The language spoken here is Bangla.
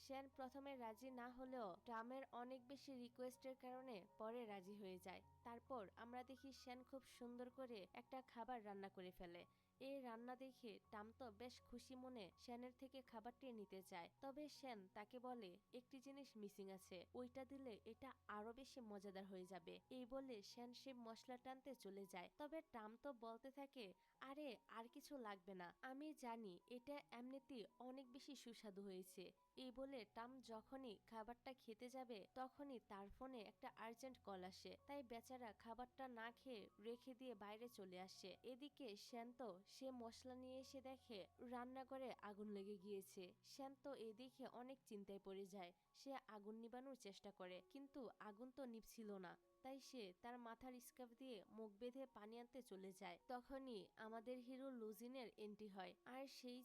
শ্যান প্রথমে রাজি না হলেও ট্রামের অনেক বেশি রিকোয়েস্টের কারণে পরে রাজি হয়ে যায়। তারপর আমরা দেখি শ্যান খুব সুন্দর করে একটা খাবার রান্না করে ফেলে। এই রান্না দেখে টাম তো বেশ খুশি মনে শ্যানের থেকে খাবারটি নিতে চায়, তবে শ্যান তাকে বলে একটি জিনিস মিসিং আছে, ওইটা দিলে এটা আরো বেশি মজাদার হয়ে যাবে। এই বলে শ্যান সে মশলা টানতে চলে যায়, তবে টাম তো বলতে থাকে আরে আর কিছু লাগবে না, আমি জানি এটা এমনিতেই অনেক বেশি সুস্বাদু হয়েছে। এই বলে টাম যখনই খাবারটা খেতে যাবে তখনই তার ফোনে একটা আর্জেন্ট কল আসে, তাই বেচারা খাবারটা না খেয়ে রেখে দিয়ে বাইরে চলে আসে। এদিকে শ্যান্ত সে মশলা নিয়ে এসে দেখে রান্নাঘরে আগুন লেগে গিয়েছে। শ্যান্ত এদিকে অনেক চিন্তায় পড়ে যায়। সে আগুন নিবানোর চেষ্টা করে কিন্তু আগুন তো নিভছিল না, তাই সে তার মাথার স্কার্ফ দিয়ে মুখ বেঁধে পানি আনতে চলে যায়। তখনই আমাদের হিরো লুজিনের এন্ট্রি হয়, আর সেই